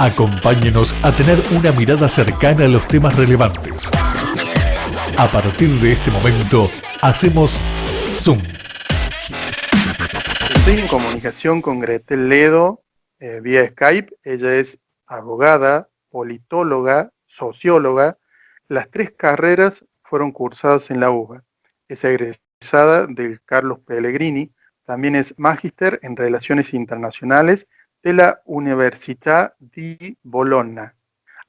Acompáñenos a tener una mirada cercana a los temas relevantes. A partir de este momento, hacemos Zoom. Estoy en comunicación con Gretel Ledo vía Skype. Ella es abogada, politóloga, socióloga. Las tres carreras fueron cursadas en la UBA. Es egresada del Carlos Pellegrini. También es magíster en Relaciones Internacionales de la Università di Bologna.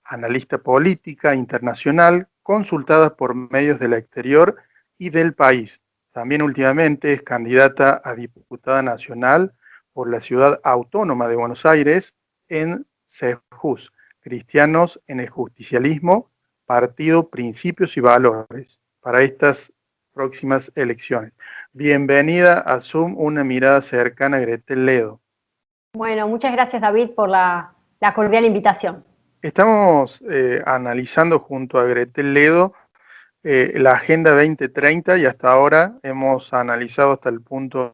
Analista política internacional, consultada por medios del exterior y del país. También últimamente es candidata a diputada nacional por la Ciudad Autónoma de Buenos Aires en CEJUS, Cristianos en el Justicialismo, Partido Principios y Valores, para estas próximas elecciones. Bienvenida a Zoom, una mirada cercana a Gretel Ledo. Bueno, muchas gracias, David, por la cordial invitación. Estamos analizando junto a Gretel Ledo la Agenda 2030 y hasta ahora hemos analizado hasta el punto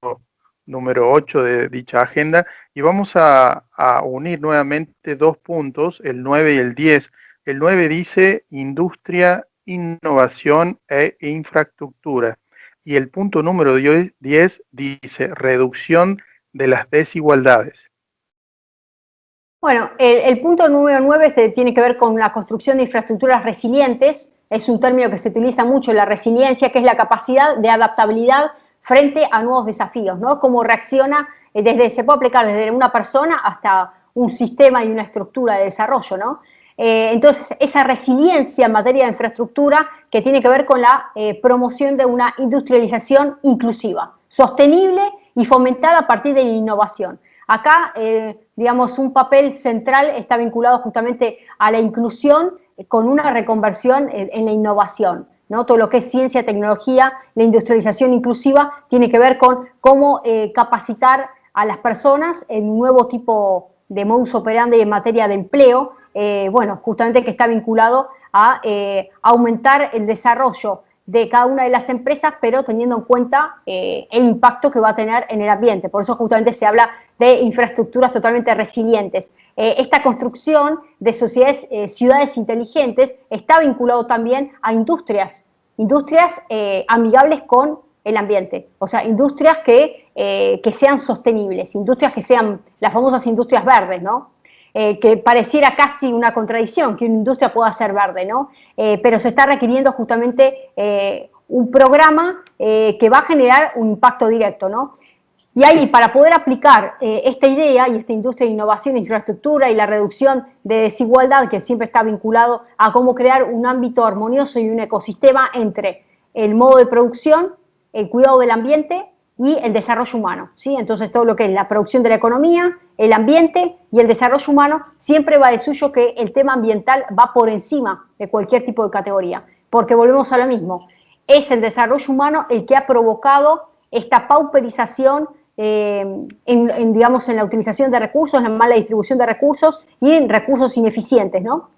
número 8 de dicha agenda y vamos a unir nuevamente dos puntos, el 9 y el 10. El 9 dice industria, innovación e infraestructura y el punto número 10 dice reducción de las desigualdades. Bueno, el punto número 9 tiene que ver con la construcción de infraestructuras resilientes. Es un término que se utiliza mucho en la resiliencia, que es la capacidad de adaptabilidad frente a nuevos desafíos, ¿no? Cómo reacciona, se puede aplicar desde una persona hasta un sistema y una estructura de desarrollo, ¿no? Entonces, esa resiliencia en materia de infraestructura que tiene que ver con la promoción de una industrialización inclusiva, sostenible y fomentada a partir de la innovación. Acá, digamos, un papel central está vinculado justamente a la inclusión con una reconversión en la innovación, ¿no? Todo lo que es ciencia, tecnología, la industrialización inclusiva tiene que ver con cómo capacitar a las personas en un nuevo tipo de modus operandi en materia de empleo, bueno, justamente que está vinculado a aumentar el desarrollo de cada una de las empresas, pero teniendo en cuenta el impacto que va a tener en el ambiente. Por eso justamente se habla de infraestructuras totalmente resilientes. Esta construcción de sociedades, ciudades inteligentes está vinculado también a industrias amigables con el ambiente, o sea, industrias que sean sostenibles, industrias que sean las famosas industrias verdes, ¿no? Que pareciera casi una contradicción que una industria pueda ser verde, ¿no? Pero se está requiriendo justamente un programa que va a generar un impacto directo, ¿no? Y ahí, para poder aplicar esta idea y esta industria de innovación, infraestructura y la reducción de desigualdad, que siempre está vinculado a cómo crear un ámbito armonioso y un ecosistema entre el modo de producción, el cuidado del ambiente y el desarrollo humano, ¿sí? Entonces, todo lo que es la producción de la economía, el ambiente y el desarrollo humano, siempre va de suyo que el tema ambiental va por encima de cualquier tipo de categoría, porque volvemos a lo mismo, es el desarrollo humano el que ha provocado esta pauperización digamos, en la utilización de recursos, en la mala distribución de recursos y en recursos ineficientes, ¿no?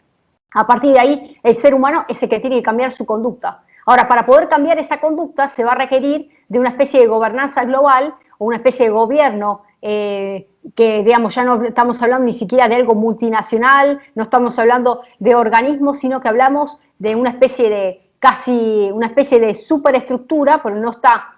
A partir de ahí, el ser humano es el que tiene que cambiar su conducta. Ahora, para poder cambiar esa conducta se va a requerir de una especie de gobernanza global o una especie de gobierno que, digamos, ya no estamos hablando ni siquiera de algo multinacional, no estamos hablando de organismos, sino que hablamos de una especie de, casi una especie de superestructura, pero no está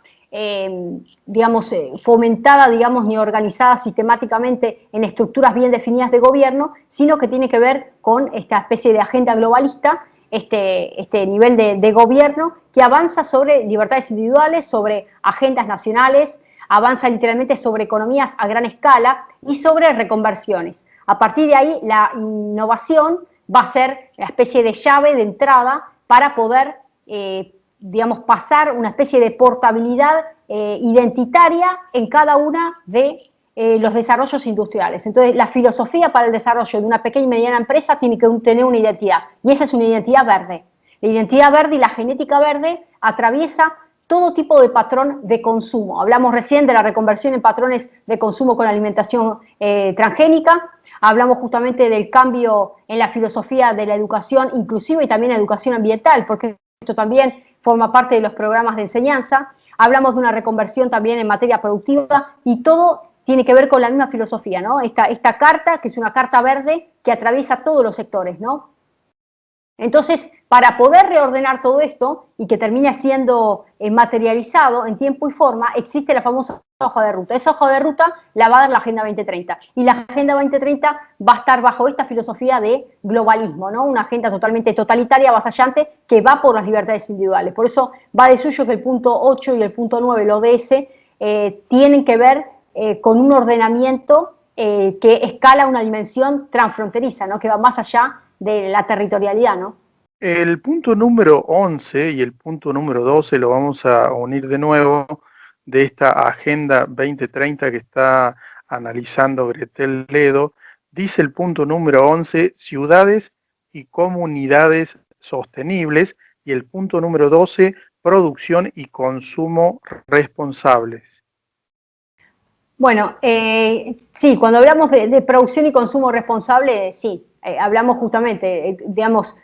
digamos, fomentada, digamos, ni organizada sistemáticamente en estructuras bien definidas de gobierno, sino que tiene que ver con esta especie de agenda globalista, este nivel de gobierno que avanza sobre libertades individuales, sobre agendas nacionales, avanza literalmente sobre economías a gran escala y sobre reconversiones. A partir de ahí, la innovación va a ser la especie de llave de entrada para poder digamos, pasar una especie de portabilidad identitaria en cada una de los desarrollos industriales. Entonces, la filosofía para el desarrollo de una pequeña y mediana empresa tiene que tener una identidad, y esa es una identidad verde. La identidad verde y la genética verde atraviesa todo tipo de patrón de consumo. Hablamos recién de la reconversión en patrones de consumo con alimentación transgénica, hablamos justamente del cambio en la filosofía de la educación inclusiva y también la educación ambiental, porque esto también forma parte de los programas de enseñanza. Hablamos de una reconversión también en materia productiva y todo tiene que ver con la misma filosofía, ¿no? Esta carta, que es una carta verde que atraviesa todos los sectores, ¿no? Entonces, para poder reordenar todo esto y que termine siendo materializado en tiempo y forma, existe la famosa hoja de ruta. Esa hoja de ruta la va a dar la Agenda 2030. Y la Agenda 2030 va a estar bajo esta filosofía de globalismo, ¿no? Una agenda totalmente totalitaria, avasallante, que va por las libertades individuales. Por eso va de suyo que el punto 8 y el punto 9, el ODS, tienen que ver con un ordenamiento que escala una dimensión transfronteriza, ¿no? Que va más allá de la territorialidad, ¿no? El punto número 11 y el punto número 12 lo vamos a unir de nuevo de esta Agenda 2030 que está analizando Gretel Ledo. Dice el punto número 11, ciudades y comunidades sostenibles, y el punto número 12, producción y consumo responsables. Bueno, sí, cuando hablamos de producción y consumo responsable, sí, hablamos justamente, digamos,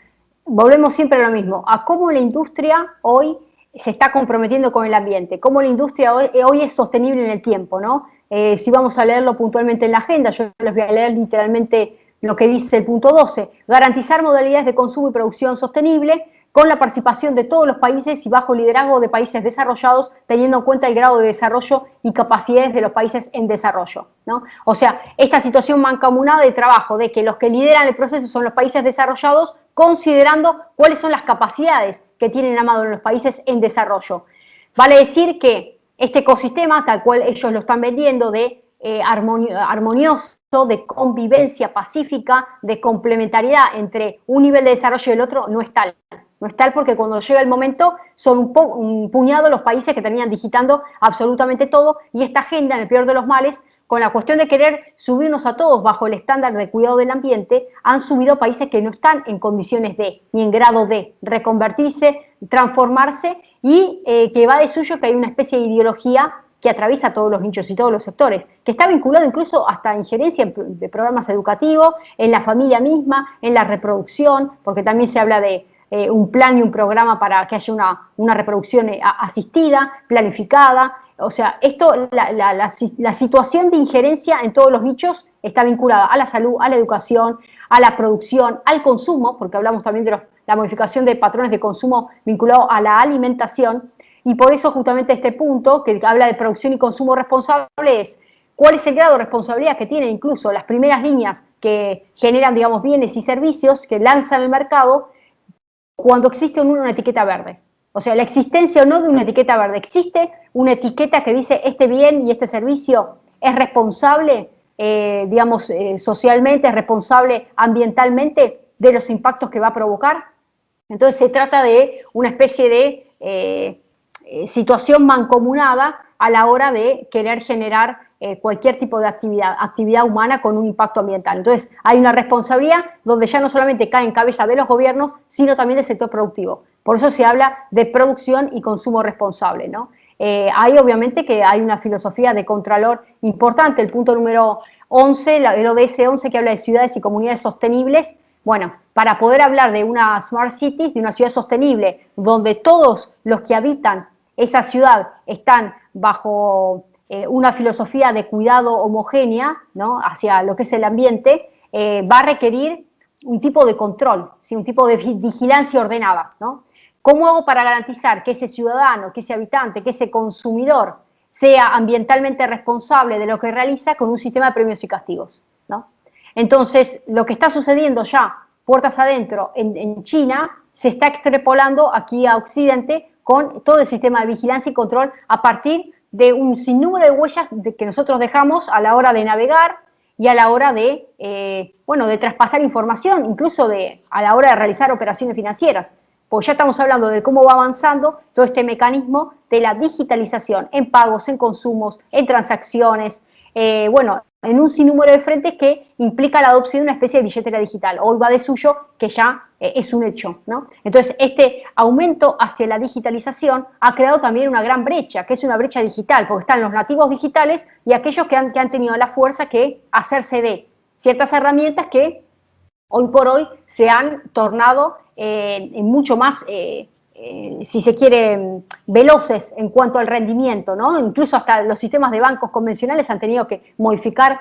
volvemos siempre a lo mismo, a cómo la industria hoy se está comprometiendo con el ambiente, cómo la industria hoy es sostenible en el tiempo, ¿no? Si vamos a leerlo puntualmente en la agenda, yo les voy a leer literalmente lo que dice el punto 12, garantizar modalidades de consumo y producción sostenible con la participación de todos los países y bajo liderazgo de países desarrollados, teniendo en cuenta el grado de desarrollo y capacidades de los países en desarrollo, ¿no? O sea, esta situación mancomunada de trabajo, de que los que lideran el proceso son los países desarrollados, considerando cuáles son las capacidades que tienen a mano los países en desarrollo. Vale decir que este ecosistema, tal cual ellos lo están vendiendo, de armonioso, de convivencia pacífica, de complementariedad entre un nivel de desarrollo y el otro, no es tal. No es tal porque cuando llega el momento son un puñado los países que terminan digitando absolutamente todo, y esta agenda, en el peor de los males, con la cuestión de querer subirnos a todos bajo el estándar de cuidado del ambiente, han subido países que no están en condiciones de, ni en grado de, reconvertirse, transformarse, y que va de suyo que hay una especie de ideología que atraviesa todos los nichos y todos los sectores, que está vinculado incluso hasta injerencia de programas educativos, en la familia misma, en la reproducción, porque también se habla de un plan y un programa para que haya una reproducción asistida, planificada. O sea, esto, la situación de injerencia en todos los nichos está vinculada a la salud, a la educación, a la producción, al consumo, porque hablamos también de la modificación de patrones de consumo vinculado a la alimentación, y por eso justamente este punto que habla de producción y consumo responsable es cuál es el grado de responsabilidad que tienen incluso las primeras líneas que generan, digamos, bienes y servicios que lanzan al mercado cuando existe una etiqueta verde. O sea, la existencia o no de una etiqueta verde. Existe una etiqueta que dice este bien y este servicio es responsable, digamos, socialmente, es responsable ambientalmente de los impactos que va a provocar. Entonces se trata de una especie de situación mancomunada a la hora de querer generar cualquier tipo de actividad humana con un impacto ambiental. Entonces hay una responsabilidad donde ya no solamente cae en cabeza de los gobiernos, sino también del sector productivo. Por eso se habla de producción y consumo responsable, ¿no? Hay obviamente que hay una filosofía de contralor importante. El punto número 11, el ODS 11, que habla de ciudades y comunidades sostenibles. Bueno, para poder hablar de una Smart City, de una ciudad sostenible, donde todos los que habitan esa ciudad están bajo una filosofía de cuidado homogénea, ¿no?, hacia lo que es el ambiente, va a requerir un tipo de control, ¿sí?, un tipo de vigilancia ordenada, ¿no? ¿Cómo hago para garantizar que ese ciudadano, que ese habitante, que ese consumidor sea ambientalmente responsable de lo que realiza con un sistema de premios y castigos, ¿no? Entonces, lo que está sucediendo ya, puertas adentro, en China, se está extrapolando aquí a Occidente con todo el sistema de vigilancia y control a partir de un sinnúmero de huellas que nosotros dejamos a la hora de navegar y a la hora de, bueno, de traspasar información, incluso a la hora de realizar operaciones financieras. Pues ya estamos hablando de cómo va avanzando todo este mecanismo de la digitalización en pagos, en consumos, en transacciones, bueno, en un sinnúmero de frentes que implica la adopción de una especie de billetera digital. Hoy va de suyo que ya es un hecho, ¿no? Entonces, este aumento hacia la digitalización ha creado también una gran brecha, que es una brecha digital, porque están los nativos digitales y aquellos que han tenido la fuerza que hacerse de ciertas herramientas que hoy por hoy se han tornado en mucho más si se quiere, veloces en cuanto al rendimiento, ¿no? Incluso hasta los sistemas de bancos convencionales han tenido que modificar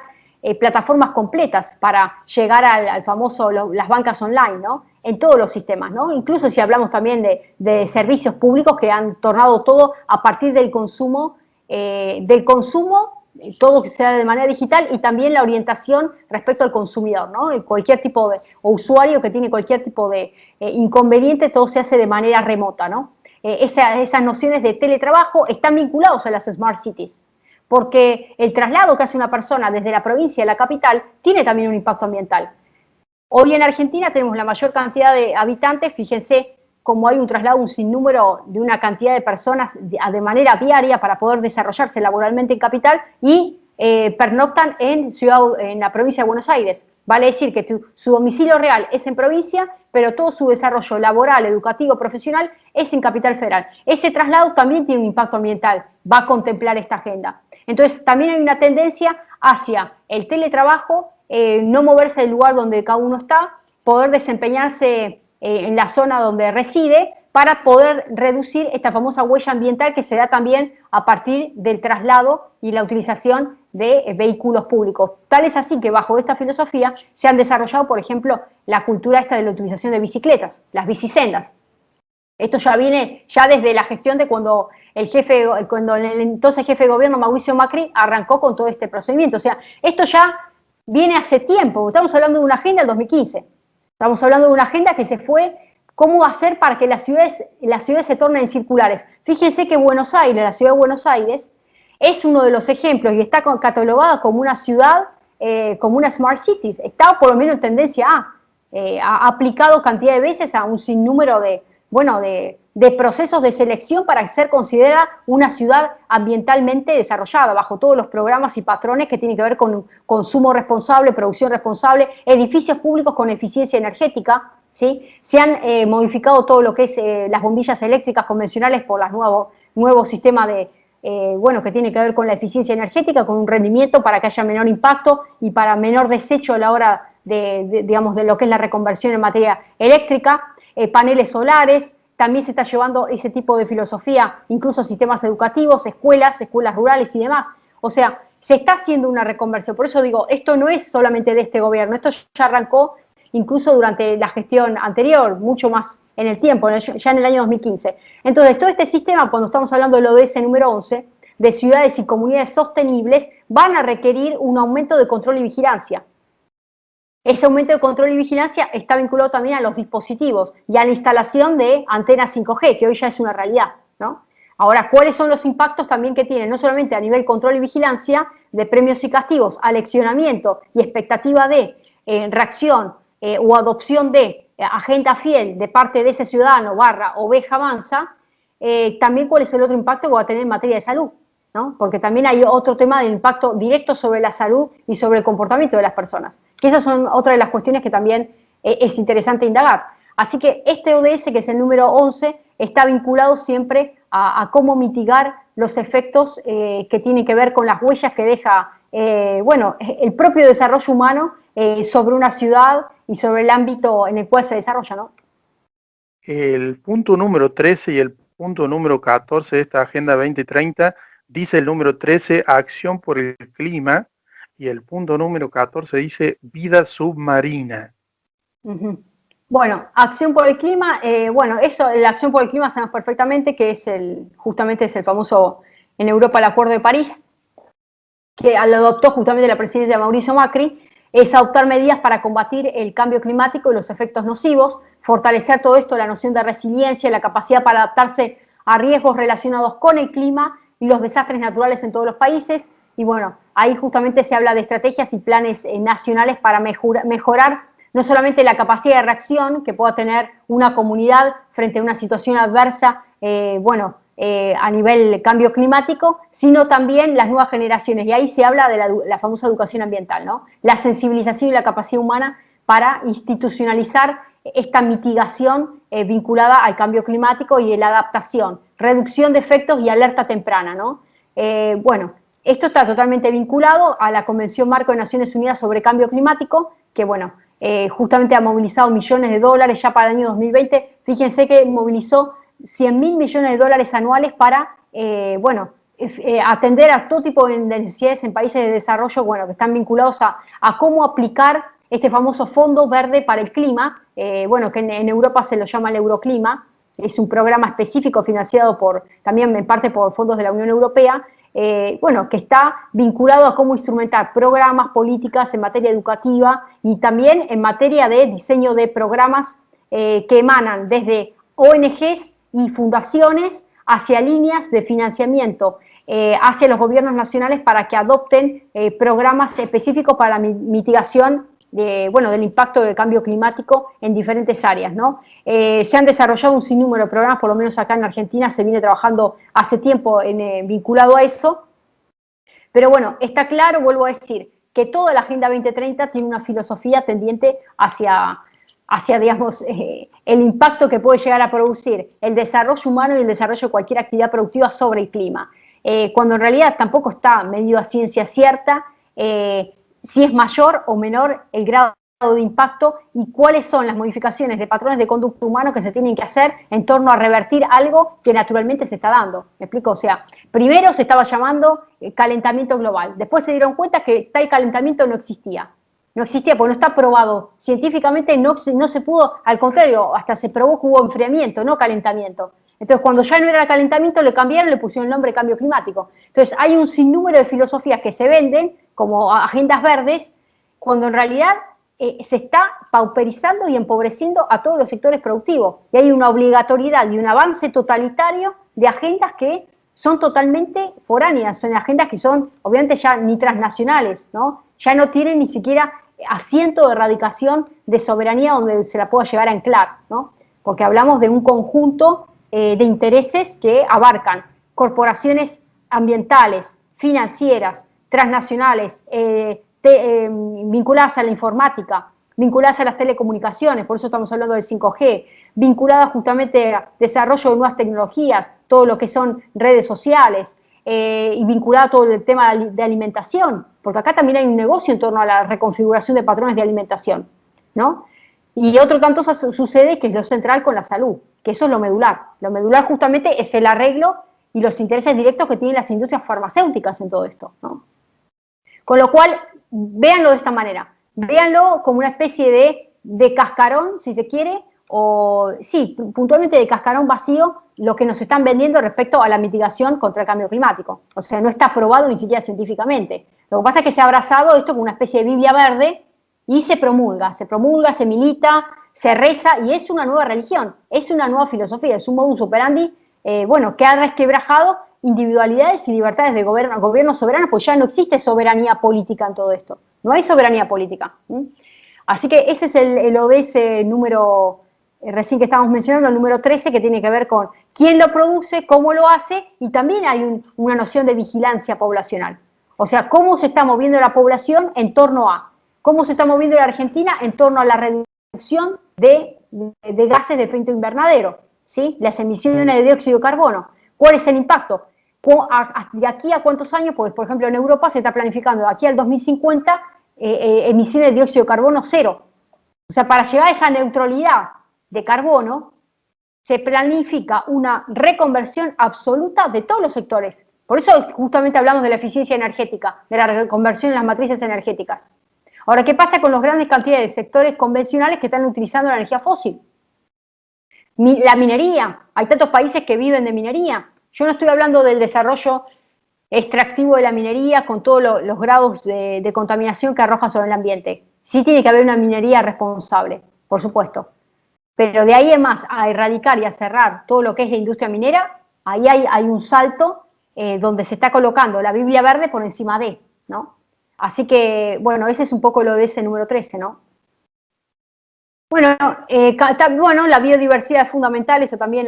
plataformas completas para llegar al famoso, las bancas online, ¿no? En todos los sistemas, ¿no? Incluso si hablamos también de servicios públicos que han tornado todo a partir del consumo, todo que sea de manera digital, y también la orientación respecto al consumidor, ¿no? Cualquier tipo de, o usuario que tiene cualquier tipo de inconveniente, todo se hace de manera remota, ¿no? Esas nociones de teletrabajo están vinculados a las Smart Cities, porque el traslado que hace una persona desde la provincia a la capital tiene también un impacto ambiental. Hoy en Argentina tenemos la mayor cantidad de habitantes, fíjense cómo hay un traslado, un sinnúmero de una cantidad de personas de manera diaria para poder desarrollarse laboralmente en capital y pernoctan en la provincia de Buenos Aires. Vale decir que su domicilio real es en provincia, pero todo su desarrollo laboral, educativo, profesional es en Capital Federal. Ese traslado también tiene un impacto ambiental, va a contemplar esta agenda. Entonces, también hay una tendencia hacia el teletrabajo, no moverse del lugar donde cada uno está, poder desempeñarse en la zona donde reside, para poder reducir esta famosa huella ambiental que se da también a partir del traslado y la utilización de vehículos públicos. Tal es así que bajo esta filosofía se han desarrollado, por ejemplo, la cultura esta de la utilización de bicicletas, las bicisendas. Esto ya viene desde la gestión de cuando el entonces jefe de gobierno Mauricio Macri arrancó con todo este procedimiento. O sea, esto ya viene hace tiempo. Estamos hablando de una agenda del 2015. Estamos hablando de una agenda que se fue, cómo hacer para que las ciudades se tornen circulares. Fíjense que Buenos Aires, la ciudad de Buenos Aires, es uno de los ejemplos y está catalogada como una ciudad, como una Smart Cities. Está por lo menos en tendencia ha aplicado cantidad de veces a un sinnúmero de procesos de selección para ser considerada una ciudad ambientalmente desarrollada, bajo todos los programas y patrones que tienen que ver con consumo responsable, producción responsable, edificios públicos con eficiencia energética, ¿sí? Se han modificado todo lo que es las bombillas eléctricas convencionales por los nuevos sistemas que tiene que ver con la eficiencia energética, con un rendimiento para que haya menor impacto y para menor desecho a la hora de lo que es la reconversión en materia eléctrica. Paneles solares, también se está llevando ese tipo de filosofía, incluso sistemas educativos, escuelas rurales y demás. O sea, se está haciendo una reconversión. Por eso digo, esto no es solamente de este gobierno, esto ya arrancó incluso durante la gestión anterior, mucho más en el tiempo, ya en el año 2015. Entonces, todo este sistema, cuando estamos hablando del ODS número 11, de ciudades y comunidades sostenibles, van a requerir un aumento de control y vigilancia. Ese aumento de control y vigilancia está vinculado también a los dispositivos y a la instalación de antenas 5G, que hoy ya es una realidad, ¿no? Ahora, ¿cuáles son los impactos también que tienen? No solamente a nivel control y vigilancia, de premios y castigos, aleccionamiento y expectativa de reacción o adopción de agenda fiel de parte de ese ciudadano / oveja mansa, también cuál es el otro impacto que va a tener en materia de salud, ¿no? Porque también hay otro tema de impacto directo sobre la salud y sobre el comportamiento de las personas, que esas son otra de las cuestiones que también es interesante indagar. Así que este ODS, que es el número 11, está vinculado siempre a cómo mitigar los efectos que tienen que ver con las huellas que deja el propio desarrollo humano sobre una ciudad y sobre el ámbito en el cual se desarrolla, ¿no? El punto número 13 y el punto número 14 de esta Agenda 2030 dice el número 13, acción por el clima, y el punto número 14 dice vida submarina. Bueno, acción por el clima, la acción por el clima sabemos perfectamente que es justamente es el famoso, en Europa, el Acuerdo de París, que lo adoptó justamente la presidencia de Mauricio Macri, es adoptar medidas para combatir el cambio climático y los efectos nocivos, fortalecer todo esto, la noción de resiliencia, la capacidad para adaptarse a riesgos relacionados con el clima y los desastres naturales en todos los países. Y bueno, ahí justamente se habla de estrategias y planes nacionales para mejorar no solamente la capacidad de reacción que pueda tener una comunidad frente a una situación adversa, a nivel cambio climático, sino también las nuevas generaciones. Y ahí se habla de la famosa educación ambiental, ¿no? La sensibilización y la capacidad humana para institucionalizar esta mitigación vinculada al cambio climático y la adaptación, reducción de efectos y alerta temprana, ¿no? Esto está totalmente vinculado a la Convención Marco de Naciones Unidas sobre Cambio Climático, que justamente ha movilizado millones de dólares ya para el año 2020. Fíjense que movilizó 100.000 millones de dólares anuales para, atender a todo tipo de necesidades en países de desarrollo, bueno, que están vinculados a cómo aplicar este famoso Fondo Verde para el Clima, que en Europa se lo llama el Euroclima. Es un programa específico financiado también en parte por fondos de la Unión Europea, que está vinculado a cómo instrumentar programas, políticas en materia educativa y también en materia de diseño de programas que emanan desde ONGs y fundaciones hacia líneas de financiamiento hacia los gobiernos nacionales para que adopten programas específicos para la mitigación del impacto del cambio climático en diferentes áreas, ¿no? Se han desarrollado un sinnúmero de programas, por lo menos acá en Argentina se viene trabajando hace tiempo vinculado a eso, pero bueno, está claro, vuelvo a decir, que toda la Agenda 2030 tiene una filosofía tendiente hacia digamos, el impacto que puede llegar a producir el desarrollo humano y el desarrollo de cualquier actividad productiva sobre el clima, cuando en realidad tampoco está medido a ciencia cierta si es mayor o menor el grado de impacto y cuáles son las modificaciones de patrones de conducta humano que se tienen que hacer en torno a revertir algo que naturalmente se está dando. ¿Me explico? O sea, primero se estaba llamando calentamiento global, después se dieron cuenta que tal calentamiento no existía. No existía porque no está probado. Científicamente no se pudo, al contrario, hasta se probó que hubo enfriamiento, no calentamiento. Entonces, cuando ya no era calentamiento, le cambiaron, le pusieron el nombre cambio climático. Entonces, hay un sinnúmero de filosofías que se venden como agendas verdes, cuando en realidad se está pauperizando y empobreciendo a todos los sectores productivos. Y hay una obligatoriedad y un avance totalitario de agendas que son totalmente foráneas, son agendas que son, obviamente, ya ni transnacionales, ¿no? Ya no tienen ni siquiera asiento de erradicación de soberanía donde se la pueda llegar a anclar, ¿no? Porque hablamos de un conjunto de intereses que abarcan corporaciones ambientales, financieras, transnacionales, vinculadas a la informática, vinculadas a las telecomunicaciones, por eso estamos hablando del 5G, vinculadas justamente a desarrollo de nuevas tecnologías, todo lo que son redes sociales, y vinculada a todo el tema de alimentación, porque acá también hay un negocio en torno a la reconfiguración de patrones de alimentación, ¿no? Y otro tanto sucede que es lo central con la salud, que eso es lo medular. Lo medular justamente es el arreglo y los intereses directos que tienen las industrias farmacéuticas en todo esto, ¿no? Con lo cual, véanlo de esta manera, véanlo como una especie de cascarón, si se quiere, o sí, puntualmente de cascarón vacío, lo que nos están vendiendo respecto a la mitigación contra el cambio climático. O sea, no está probado ni siquiera científicamente. Lo que pasa es que se ha abrazado esto como una especie de Biblia verde y se promulga, se milita, se reza y es una nueva religión, es una nueva filosofía, es un modus operandi, que ha resquebrajado individualidades y libertades de gobierno soberano, pues ya no existe soberanía política en todo esto, no hay soberanía política. Así que ese es el ODS número, recién que estábamos mencionando, el número 13, que tiene que ver con quién lo produce, cómo lo hace, y también hay una noción de vigilancia poblacional. O sea, cómo se está moviendo la población en torno a, cómo se está moviendo la Argentina en torno a la reducción de gases de efecto invernadero, ¿sí? Las emisiones de dióxido de carbono. ¿Cuál es el impacto? ¿De aquí a cuántos años? Pues, por ejemplo, en Europa se está planificando de aquí al 2050 emisiones de dióxido de carbono cero. O sea, para llegar a esa neutralidad de carbono, se planifica una reconversión absoluta de todos los sectores. Por eso justamente hablamos de la eficiencia energética, de la reconversión en las matrices energéticas. Ahora, ¿qué pasa con las grandes cantidades de sectores convencionales que están utilizando la energía fósil? La minería, hay tantos países que viven de minería. Yo no estoy hablando del desarrollo extractivo de la minería con todos los grados de contaminación que arroja sobre el ambiente. Sí tiene que haber una minería responsable, por supuesto. Pero de ahí en más a erradicar y a cerrar todo lo que es la industria minera, ahí hay un salto donde se está colocando la Biblia verde por encima de, ¿no? Así que, bueno, ese es un poco lo de ese número 13, ¿no? Bueno, la biodiversidad es fundamental, eso también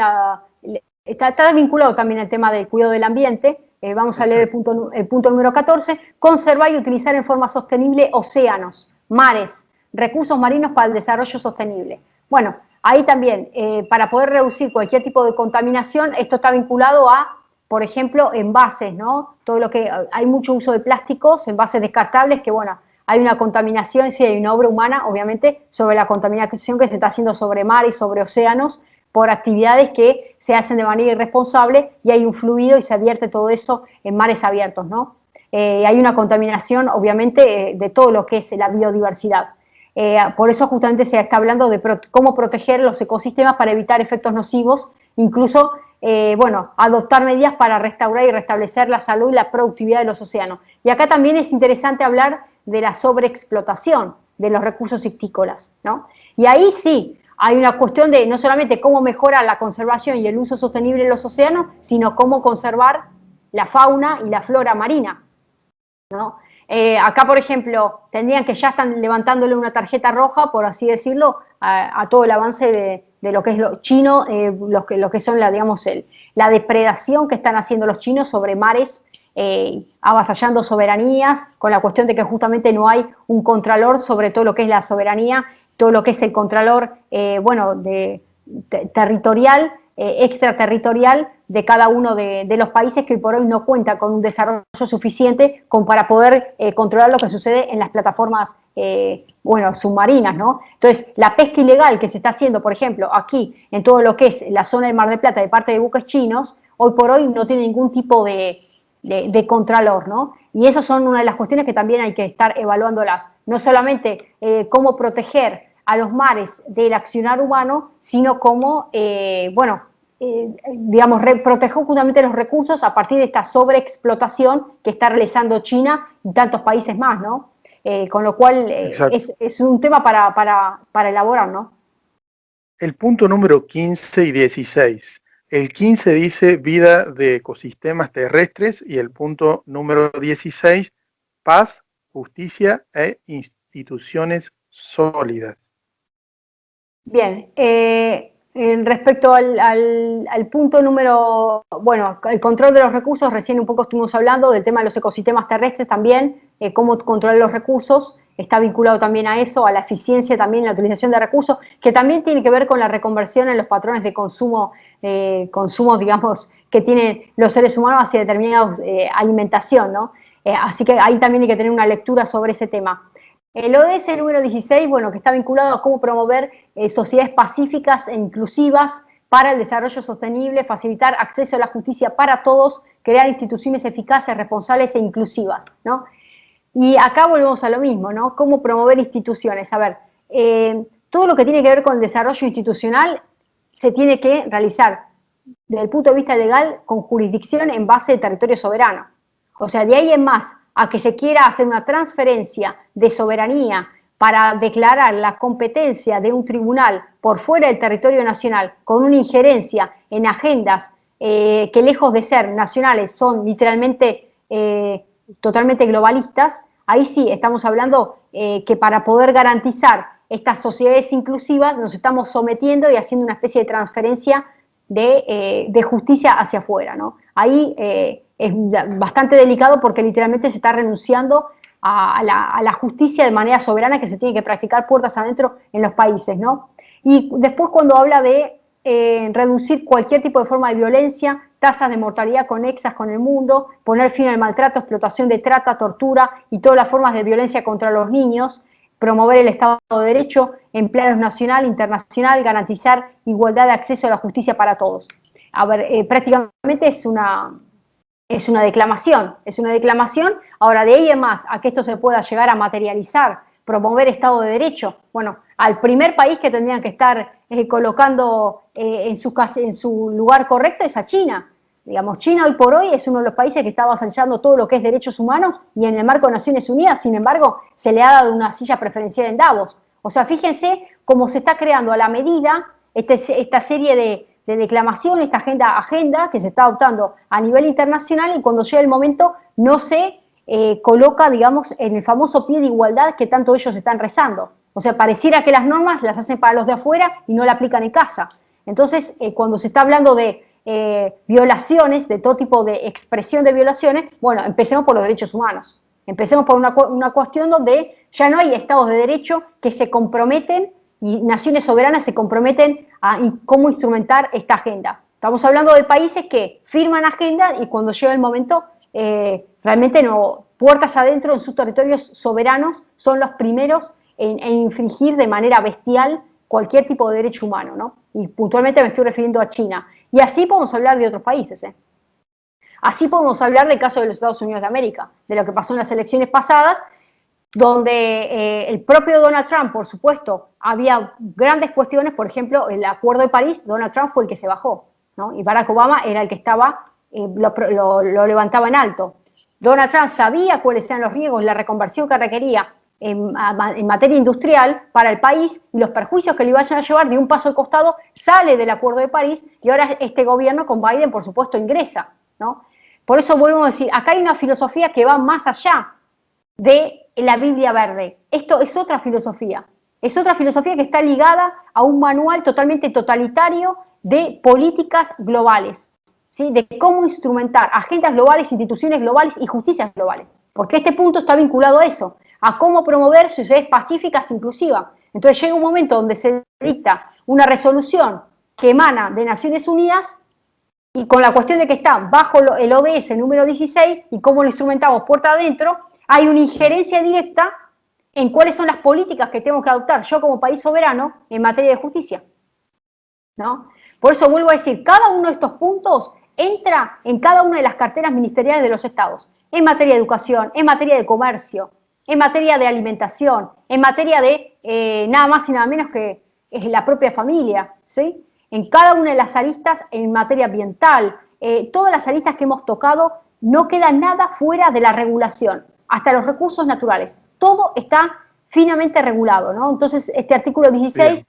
está vinculado también al tema del cuidado del ambiente. Vamos a leer el punto número 14. Conservar y utilizar en forma sostenible océanos, mares, recursos marinos para el desarrollo sostenible. Bueno, ahí también, para poder reducir cualquier tipo de contaminación, esto está vinculado a, por ejemplo, envases, ¿no? Todo lo que hay mucho uso de plásticos, envases descartables, que bueno, hay una contaminación, sí hay una obra humana, obviamente, sobre la contaminación que se está haciendo sobre mar y sobre océanos, por actividades que se hacen de manera irresponsable y hay un fluido y se advierte todo eso en mares abiertos, ¿no? Hay una contaminación, obviamente, de todo lo que es la biodiversidad. Por eso justamente se está hablando de cómo proteger los ecosistemas para evitar efectos nocivos, incluso, bueno, adoptar medidas para restaurar y restablecer la salud y la productividad de los océanos. Y acá también es interesante hablar de la sobreexplotación de los recursos piscícolas, ¿no? Y ahí sí, hay una cuestión de no solamente cómo mejorar la conservación y el uso sostenible de los océanos, sino cómo conservar la fauna y la flora marina, ¿no? Acá, por ejemplo, tendrían que ya están levantándole una tarjeta roja, por así decirlo, a todo el avance de lo que es lo chino, lo que son digamos, la depredación que están haciendo los chinos sobre mares, avasallando soberanías, con la cuestión de que justamente no hay un contralor sobre todo lo que es la soberanía, todo lo que es el contralor, bueno, territorial, extraterritorial de cada uno de los países que hoy por hoy no cuenta con un desarrollo suficiente como para poder controlar lo que sucede en las plataformas bueno, submarinas, ¿no? Entonces, la pesca ilegal que se está haciendo, por ejemplo, aquí en todo lo que es la zona del Mar del Plata de parte de buques chinos, hoy por hoy no tiene ningún tipo de contralor, ¿no? Y esas son una de las cuestiones que también hay que estar evaluándolas. No solamente cómo proteger a los mares del accionar humano, sino cómo, bueno, digamos, proteger justamente los recursos a partir de esta sobreexplotación que está realizando China y tantos países más, ¿no? Con lo cual es un tema para elaborar, ¿no? El punto número 15 y 16. El 15 dice vida de ecosistemas terrestres y el punto número 16, paz, justicia e instituciones sólidas. Bien, respecto al punto número, bueno, el control de los recursos, recién un poco estuvimos hablando del tema de los ecosistemas terrestres también, cómo controlar los recursos, está vinculado también a eso, a la eficiencia también, la utilización de recursos, que también tiene que ver con la reconversión en los patrones de consumo, digamos, que tienen los seres humanos hacia determinada alimentación, ¿no? Así que ahí también hay que tener una lectura sobre ese tema. El ODS número 16, bueno, que está vinculado a cómo promover sociedades pacíficas e inclusivas para el desarrollo sostenible, facilitar acceso a la justicia para todos, crear instituciones eficaces, responsables e inclusivas, ¿no? Y acá volvemos a lo mismo, ¿no? Cómo promover instituciones. A ver, todo lo que tiene que ver con el desarrollo institucional se tiene que realizar desde el punto de vista legal con jurisdicción en base de territorio soberano. O sea, de ahí en más a que se quiera hacer una transferencia de soberanía para declarar la competencia de un tribunal por fuera del territorio nacional con una injerencia en agendas que lejos de ser nacionales son literalmente totalmente globalistas, ahí sí estamos hablando que para poder garantizar estas sociedades inclusivas nos estamos sometiendo y haciendo una especie de transferencia de justicia hacia afuera, ¿no? Ahí es bastante delicado porque literalmente se está renunciando a la justicia de manera soberana que se tiene que practicar puertas adentro en los países, ¿no? Y después cuando habla de reducir cualquier tipo de forma de violencia, tasas de mortalidad conexas con el mundo, poner fin al maltrato, explotación de trata, tortura y todas las formas de violencia contra los niños, promover el Estado de Derecho en planos nacional, internacional, garantizar igualdad de acceso a la justicia para todos. A ver, prácticamente es una declamación, ahora de ahí en más a que esto se pueda llegar a materializar, promover Estado de Derecho, bueno, al primer país que tendrían que estar colocando en su lugar correcto es a China. Digamos, China hoy por hoy es uno de los países que está avasallando todo lo que es derechos humanos y en el marco de Naciones Unidas, sin embargo, se le ha dado una silla preferencial en Davos. O sea, fíjense cómo se está creando a la medida esta serie de declamación, esta agenda que se está adoptando a nivel internacional y cuando llega el momento no se coloca, digamos, en el famoso pie de igualdad que tanto ellos están rezando. O sea, pareciera que las normas las hacen para los de afuera y no la aplican en casa. Entonces, cuando se está hablando de violaciones, de todo tipo de expresión de violaciones, bueno, empecemos por los derechos humanos. Empecemos por una cuestión donde ya no hay estados de derecho que se comprometen y naciones soberanas se comprometen a cómo instrumentar esta agenda. Estamos hablando de países que firman agenda y cuando llega el momento, realmente no, puertas adentro en sus territorios soberanos son los primeros en infringir de manera bestial cualquier tipo de derecho humano, ¿no? Y puntualmente me estoy refiriendo a China. Y así podemos hablar de otros países, ¿eh? Así podemos hablar del caso de los Estados Unidos de América, de lo que pasó en las elecciones pasadas, donde el propio Donald Trump, por supuesto, había grandes cuestiones, por ejemplo, el Acuerdo de París, Donald Trump fue el que se bajó, ¿no? Y Barack Obama era el que estaba, lo levantaba en alto. Donald Trump sabía cuáles eran los riesgos, la reconversión que requería en materia industrial para el país y los perjuicios que le iban a llevar de un paso al costado, sale del Acuerdo de París y ahora este gobierno con Biden, por supuesto, ingresa, ¿no? Por eso vuelvo a decir, acá hay una filosofía que va más allá de la Biblia Verde. Esto es otra filosofía que está ligada a un manual totalmente totalitario de políticas globales, ¿sí? De cómo instrumentar agendas globales, instituciones globales y justicias globales. Porque este punto está vinculado a eso, a cómo promover sociedades pacíficas e inclusivas. Entonces llega un momento donde se dicta una resolución que emana de Naciones Unidas y con la cuestión de que está bajo el ODS número 16 y cómo lo instrumentamos puerta adentro, hay una injerencia directa en cuáles son las políticas que tenemos que adoptar yo como país soberano en materia de justicia, ¿no? Por eso vuelvo a decir, cada uno de estos puntos entra en cada una de las carteras ministeriales de los estados, en materia de educación, en materia de comercio, en materia de alimentación, en materia de nada más y nada menos que la propia familia, ¿sí? En cada una de las aristas en materia ambiental, todas las aristas que hemos tocado, no queda nada fuera de la regulación, hasta los recursos naturales. Todo está finamente regulado, ¿no? Entonces, este artículo 16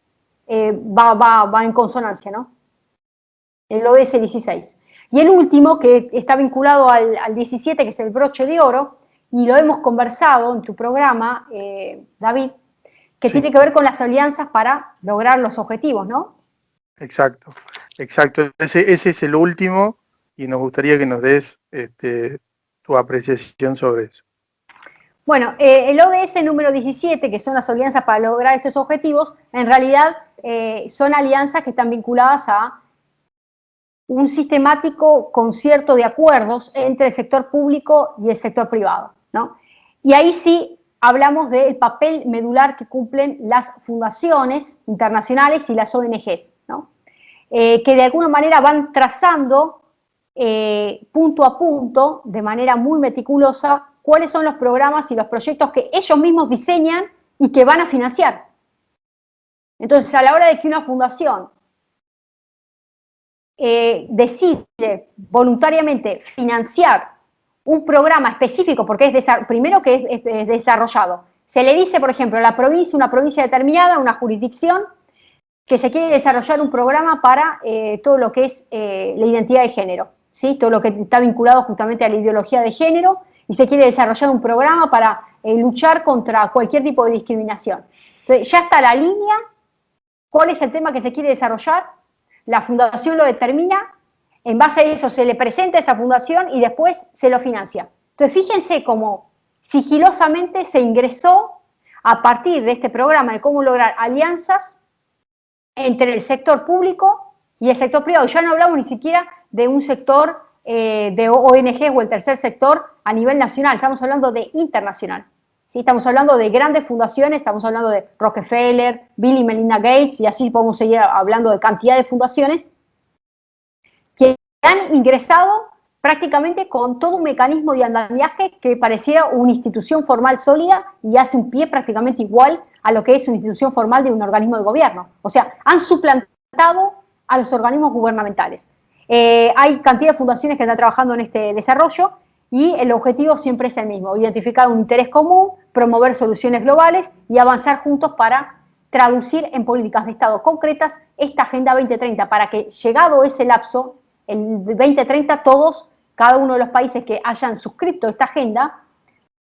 va en consonancia, ¿no? El ODS 16. Y el último, que está vinculado al 17, que es el broche de oro, y lo hemos conversado en tu programa, David, que tiene que ver con las alianzas para lograr los objetivos, ¿no? Exacto, exacto. Ese es el último y nos gustaría que nos des tu apreciación sobre eso. Bueno, el ODS número 17, que son las alianzas para lograr estos objetivos, en realidad son alianzas que están vinculadas a un sistemático concierto de acuerdos entre el sector público y el sector privado, ¿no? Y ahí sí hablamos del papel medular que cumplen las fundaciones internacionales y las ONGs, ¿no? Que de alguna manera van trazando punto a punto, de manera muy meticulosa, cuáles son los programas y los proyectos que ellos mismos diseñan y que van a financiar. Entonces, a la hora de que una fundación decide voluntariamente financiar un programa específico, porque es primero que es desarrollado, se le dice, por ejemplo, a la provincia, una provincia determinada, una jurisdicción, que se quiere desarrollar un programa para todo lo que es la identidad de género, ¿sí? Todo lo que está vinculado justamente a la ideología de género, y se quiere desarrollar un programa para luchar contra cualquier tipo de discriminación. Entonces, ya está la línea, cuál es el tema que se quiere desarrollar, la fundación lo determina, en base a eso se le presenta a esa fundación y después se lo financia. Entonces, fíjense cómo sigilosamente se ingresó a partir de este programa de cómo lograr alianzas entre el sector público y el sector privado. Ya no hablamos ni siquiera de un sector de ONG o el tercer sector a nivel nacional, estamos hablando de internacional. ¿Sí? Estamos hablando de grandes fundaciones, estamos hablando de Rockefeller, Bill y Melinda Gates, y así podemos seguir hablando de cantidad de fundaciones que han ingresado prácticamente con todo un mecanismo de andamiaje que pareciera una institución formal sólida y hace un pie prácticamente igual a lo que es una institución formal de un organismo de gobierno. O sea, han suplantado a los organismos gubernamentales. Hay cantidad de fundaciones que están trabajando en este desarrollo y el objetivo siempre es el mismo, identificar un interés común, promover soluciones globales y avanzar juntos para traducir en políticas de Estado concretas esta Agenda 2030, para que llegado ese lapso, el 2030, todos, cada uno de los países que hayan suscrito esta agenda,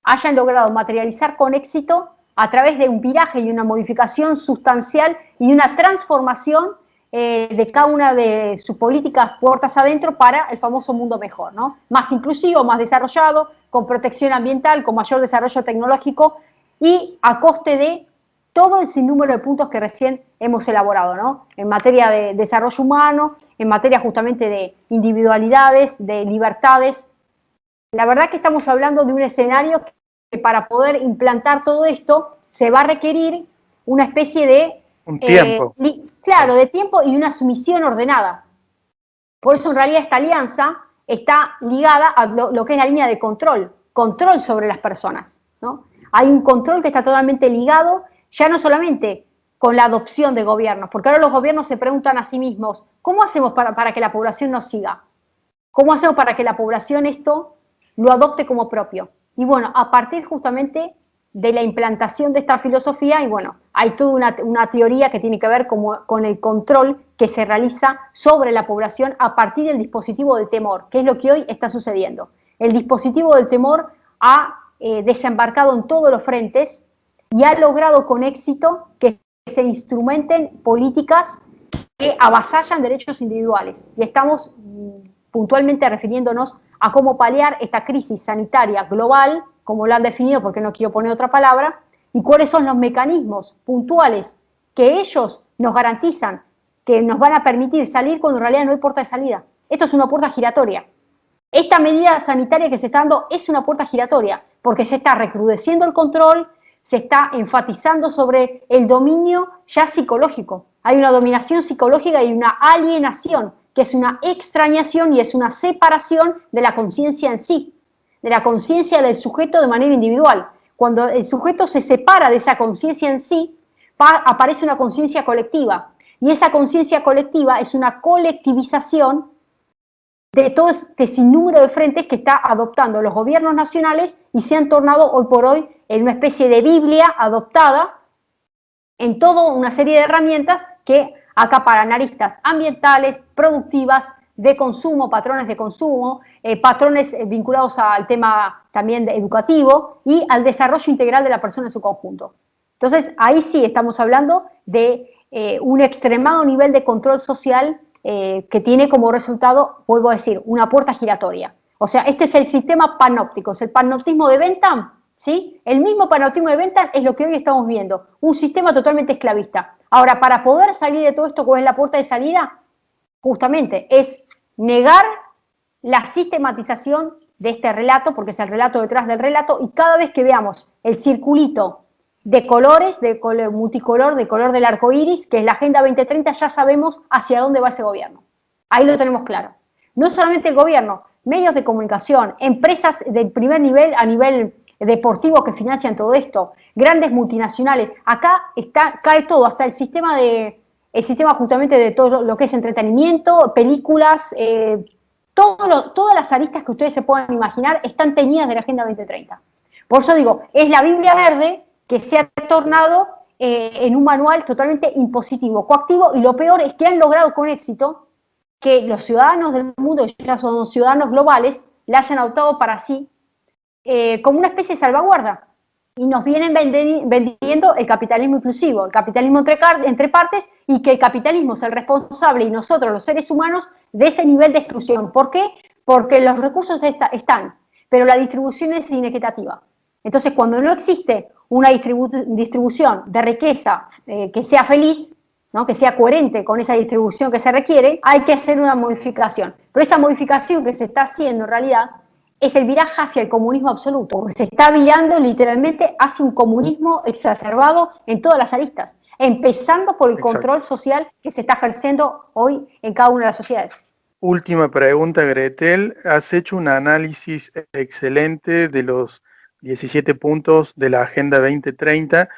hayan logrado materializar con éxito a través de un viraje y una modificación sustancial y una transformación de cada una de sus políticas puertas adentro para el famoso mundo mejor, ¿no? Más inclusivo, más desarrollado, con protección ambiental, con mayor desarrollo tecnológico y a coste de todo el sinnúmero de puntos que recién hemos elaborado, ¿no? En materia de desarrollo humano, en materia justamente de individualidades, de libertades. La verdad que estamos hablando de un escenario que para poder implantar todo esto se va a requerir una especie de Un tiempo. Claro, de tiempo y una sumisión ordenada. Por eso en realidad esta alianza está ligada a lo que es la línea de control sobre las personas, ¿no? Hay un control que está totalmente ligado, ya no solamente con la adopción de gobiernos, porque ahora los gobiernos se preguntan a sí mismos, ¿cómo hacemos para que la población nos siga? ¿Cómo hacemos para que la población esto lo adopte como propio? Y bueno, a partir justamente de la implantación de esta filosofía, y bueno, hay toda una teoría que tiene que ver con el control que se realiza sobre la población a partir del dispositivo del temor, que es lo que hoy está sucediendo. El dispositivo del temor ha desembarcado en todos los frentes y ha logrado con éxito que se instrumenten políticas que avasallan derechos individuales. Y estamos puntualmente refiriéndonos a cómo paliar esta crisis sanitaria global, como lo han definido, porque no quiero poner otra palabra, y cuáles son los mecanismos puntuales que ellos nos garantizan que nos van a permitir salir cuando en realidad no hay puerta de salida. Esto es una puerta giratoria. Esta medida sanitaria que se está dando es una puerta giratoria, porque se está recrudeciendo el control, se está enfatizando sobre el dominio ya psicológico. Hay una dominación psicológica y una alienación, que es una extrañación y es una separación de la conciencia en sí, de la conciencia del sujeto de manera individual. Cuando el sujeto se separa de esa conciencia en sí, aparece una conciencia colectiva. Y esa conciencia colectiva es una colectivización de todo este sinnúmero de frentes que está adoptando los gobiernos nacionales y se han tornado hoy por hoy en una especie de Biblia adoptada en toda una serie de herramientas que acaparan aristas ambientales, productivas, de consumo, patrones de consumo, patrones vinculados al tema también educativo y al desarrollo integral de la persona en su conjunto. Entonces, ahí sí estamos hablando de un extremado nivel de control social que tiene como resultado, vuelvo a decir, una puerta giratoria. O sea, este es el sistema panóptico, es el panoptismo de Bentham, ¿sí? El mismo panoptismo de Bentham es lo que hoy estamos viendo, un sistema totalmente esclavista. Ahora, para poder salir de todo esto, ¿cuál es la puerta de salida? Justamente, es negar la sistematización de este relato, porque es el relato detrás del relato, y cada vez que veamos el circulito de colores, de color multicolor, de color del arco iris, que es la Agenda 2030, ya sabemos hacia dónde va ese gobierno. Ahí lo tenemos claro. No solamente el gobierno, medios de comunicación, empresas del primer nivel a nivel deportivo que financian todo esto, grandes multinacionales. Acá cae todo, hasta el sistema justamente de todo lo que es entretenimiento, películas, todas las aristas que ustedes se puedan imaginar están teñidas de la Agenda 2030. Por eso digo, es la Biblia verde que se ha tornado en un manual totalmente impositivo, coactivo, y lo peor es que han logrado con éxito que los ciudadanos del mundo, que ya son ciudadanos globales, la hayan adoptado para sí como una especie de salvaguarda. Y nos vienen vendiendo el capitalismo inclusivo, el capitalismo entre partes, y que el capitalismo es el responsable y nosotros, los seres humanos, de ese nivel de exclusión. ¿Por qué? Porque los recursos están, pero la distribución es inequitativa. Entonces, cuando no existe una distribución de riqueza que sea feliz, ¿no?, que sea coherente con esa distribución que se requiere, hay que hacer una modificación. Pero esa modificación que se está haciendo en realidad es el viraje hacia el comunismo absoluto, porque se está virando literalmente hacia un comunismo exacerbado en todas las aristas, empezando por el control social que se está ejerciendo hoy en cada una de las sociedades. Última pregunta, Gretel. Has hecho un análisis excelente de los 17 puntos de la Agenda 2030,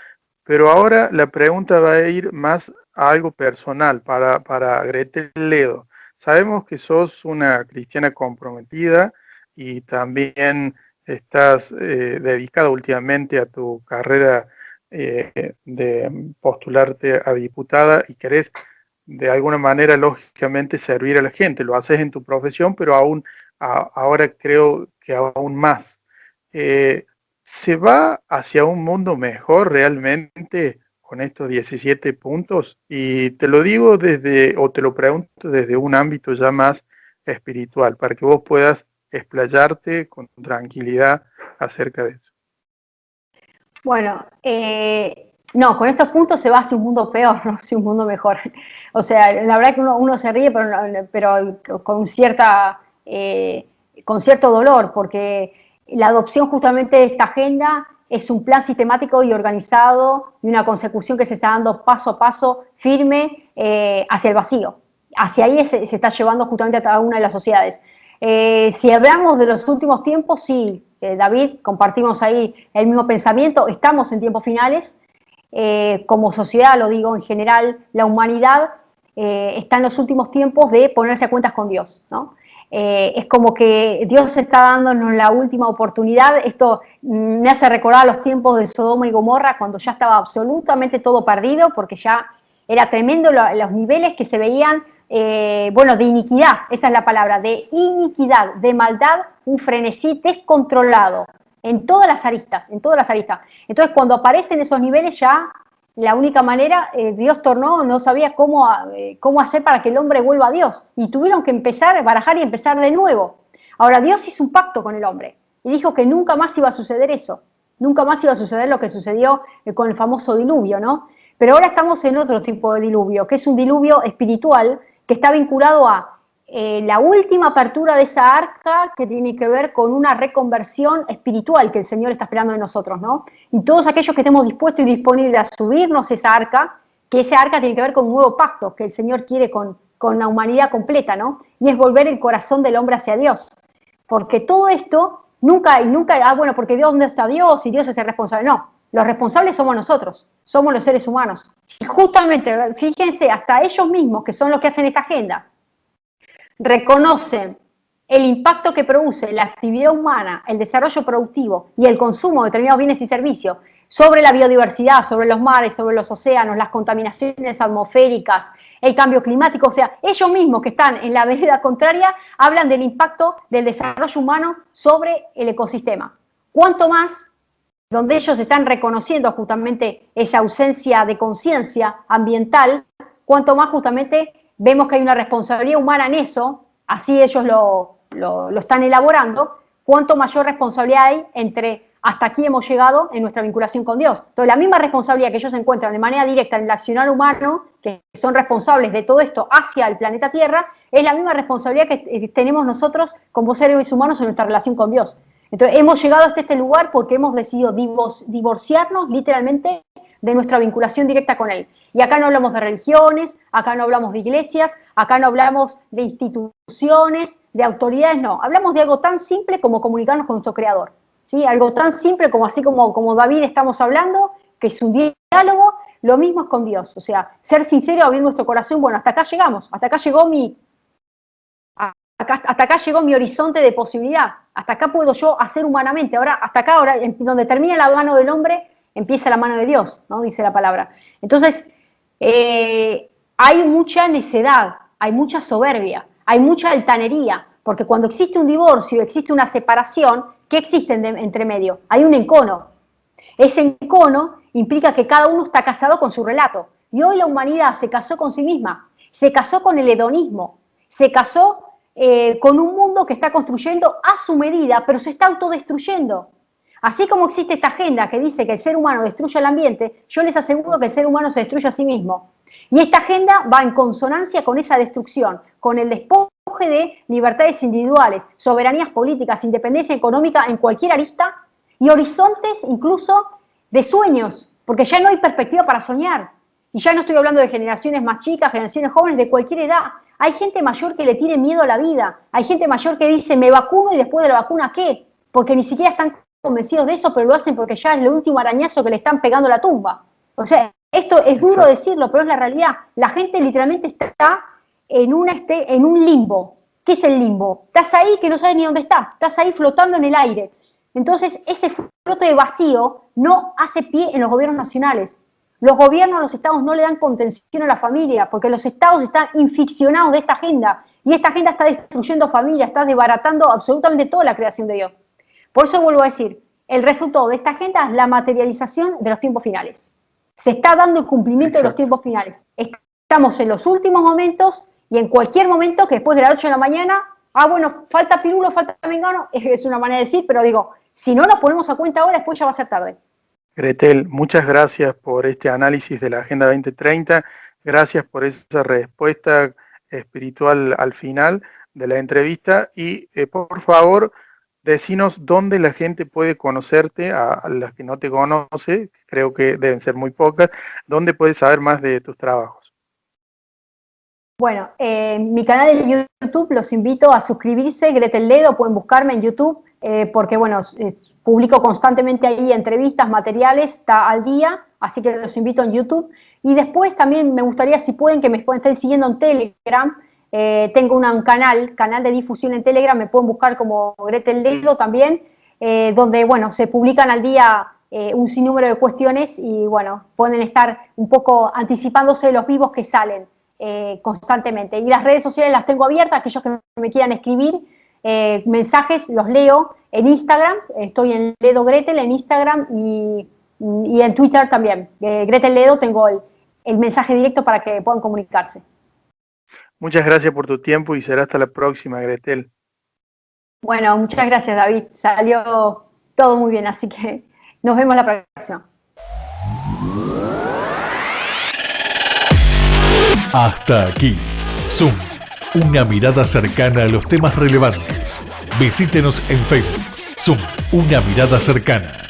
pero ahora la pregunta va a ir más a algo personal para Gretel Ledo. Sabemos que sos una cristiana comprometida y también estás dedicada últimamente a tu carrera de postularte a diputada y querés de alguna manera, lógicamente, servir a la gente. Lo haces en tu profesión, pero ahora creo que aún más. ¿Se va hacia un mundo mejor realmente con estos 17 puntos? Y te lo digo te lo pregunto desde un ámbito ya más espiritual, para que vos puedas explayarte con tranquilidad acerca de eso. Bueno, no, con estos puntos se va hacia un mundo peor, no hacia un mundo mejor. O sea, la verdad que uno se ríe, pero con cierto dolor, porque la adopción justamente de esta agenda es un plan sistemático y organizado y una consecución que se está dando paso a paso, firme, hacia el vacío. Hacia ahí se está llevando justamente a cada una de las sociedades. Si hablamos de los últimos tiempos, sí, David, compartimos ahí el mismo pensamiento, estamos en tiempos finales, como sociedad, lo digo en general, la humanidad está en los últimos tiempos de ponerse a cuentas con Dios, ¿no? Es como que Dios está dándonos la última oportunidad. Esto me hace recordar los tiempos de Sodoma y Gomorra, cuando ya estaba absolutamente todo perdido, porque ya era tremendo los niveles que se veían, bueno, de iniquidad, esa es la palabra, de iniquidad, de maldad, un frenesí descontrolado, en todas las aristas, en todas las aristas. Entonces, cuando aparecen esos niveles ya, la única manera, Dios no sabía cómo hacer para que el hombre vuelva a Dios. Y tuvieron que empezar, barajar y empezar de nuevo. Ahora, Dios hizo un pacto con el hombre y dijo que nunca más iba a suceder eso. Nunca más iba a suceder lo que sucedió con el famoso diluvio, ¿no? Pero ahora estamos en otro tipo de diluvio, que es un diluvio espiritual que está vinculado a la última apertura de esa arca, que tiene que ver con una reconversión espiritual que el Señor está esperando de nosotros, ¿no? Y todos aquellos que estemos dispuestos y disponibles a subirnos esa arca, que esa arca tiene que ver con un nuevo pacto que el Señor quiere con la humanidad completa, ¿no? Y es volver el corazón del hombre hacia Dios. Porque todo esto, nunca, bueno, porque Dios, ¿dónde está Dios? Y Dios es el responsable. No, los responsables somos nosotros, somos los seres humanos. Y justamente, fíjense, hasta ellos mismos, que son los que hacen esta agenda, reconocen el impacto que produce la actividad humana, el desarrollo productivo y el consumo de determinados bienes y servicios sobre la biodiversidad, sobre los mares, sobre los océanos, las contaminaciones atmosféricas, el cambio climático. O sea, ellos mismos que están en la vereda contraria hablan del impacto del desarrollo humano sobre el ecosistema. Cuanto más donde ellos están reconociendo justamente esa ausencia de conciencia ambiental, cuanto más justamente vemos que hay una responsabilidad humana en eso, así ellos lo están elaborando, cuanto mayor responsabilidad hay entre hasta aquí hemos llegado en nuestra vinculación con Dios. Entonces, la misma responsabilidad que ellos encuentran de manera directa en el accionar humano, que son responsables de todo esto hacia el planeta Tierra, es la misma responsabilidad que tenemos nosotros como seres humanos en nuestra relación con Dios. Entonces, hemos llegado hasta este lugar porque hemos decidido divorciarnos literalmente de nuestra vinculación directa con Él. Y acá no hablamos de religiones, acá no hablamos de iglesias, acá no hablamos de instituciones, de autoridades, no. Hablamos de algo tan simple como comunicarnos con nuestro Creador. ¿Sí? Algo tan simple como así como David estamos hablando, que es un diálogo, lo mismo es con Dios. O sea, ser sincero, abrir nuestro corazón. Bueno, hasta acá llegamos, hasta acá llegó hasta acá llegó mi horizonte de posibilidad, hasta acá puedo yo hacer humanamente, ahora hasta acá, ahora donde termina la mano del hombre, empieza la mano de Dios, ¿no? Dice la palabra. Entonces, hay mucha necedad, hay mucha soberbia, hay mucha altanería, porque cuando existe un divorcio, existe una separación, ¿qué existe entre medio? Hay un encono. Ese encono implica que cada uno está casado con su relato. Y hoy la humanidad se casó con sí misma, se casó con el hedonismo, se casó con un mundo que está construyendo a su medida, pero se está autodestruyendo. Así como existe esta agenda que dice que el ser humano destruye el ambiente, yo les aseguro que el ser humano se destruye a sí mismo. Y esta agenda va en consonancia con esa destrucción, con el despoje de libertades individuales, soberanías políticas, independencia económica en cualquier arista y horizontes incluso de sueños, porque ya no hay perspectiva para soñar. Y ya no estoy hablando de generaciones más chicas, generaciones jóvenes de cualquier edad. Hay gente mayor que le tiene miedo a la vida. Hay gente mayor que dice, me vacuno y después de la vacuna, ¿qué? Porque ni siquiera están convencidos de eso, pero lo hacen porque ya es el último arañazo que le están pegando a la tumba. O sea, esto es duro decirlo, pero es la realidad. La gente literalmente está en un limbo. ¿Qué es el limbo? Estás ahí que no sabes ni dónde estás. Estás ahí flotando en el aire. Entonces, ese flote de vacío no hace pie en los gobiernos nacionales. Los gobiernos, los estados no le dan contención a la familia, porque los estados están inficcionados de esta agenda, y esta agenda está destruyendo familias, está desbaratando absolutamente toda la creación de Dios. Por eso vuelvo a decir, el resultado de esta agenda es la materialización de los tiempos finales. Se está dando el cumplimiento de los tiempos finales. Estamos en los últimos momentos, y en cualquier momento, que después de las 8 de la mañana, bueno, falta pirulo, falta mengano, es una manera de decir, pero digo, si no nos ponemos a cuenta ahora, después ya va a ser tarde. Gretel, muchas gracias por este análisis de la Agenda 2030, gracias por esa respuesta espiritual al final de la entrevista y por favor decinos dónde la gente puede conocerte, a las que no te conoce, creo que deben ser muy pocas, dónde puedes saber más de tus trabajos. Bueno, mi canal de YouTube los invito a suscribirse, Gretel Ledo, pueden buscarme en YouTube, porque bueno, publico constantemente ahí entrevistas, materiales, está al día, así que los invito en YouTube. Y después también me gustaría, si pueden, que me estén siguiendo en Telegram. Tengo un canal de difusión en Telegram, me pueden buscar como Gretel Ledo también, donde bueno, se publican al día un sinnúmero de cuestiones y bueno, pueden estar un poco anticipándose de los vivos que salen constantemente. Y las redes sociales las tengo abiertas, aquellos que me quieran escribir mensajes, los leo en Instagram, estoy en Ledo Gretel en Instagram y en Twitter también. Gretel Ledo, tengo el mensaje directo para que puedan comunicarse. Muchas gracias por tu tiempo y será hasta la próxima, Gretel. Bueno, muchas gracias, David. Salió todo muy bien, así que nos vemos la próxima. Hasta aquí, Zoom, una mirada cercana a los temas relevantes. Visítenos en Facebook, Zoom, una mirada cercana.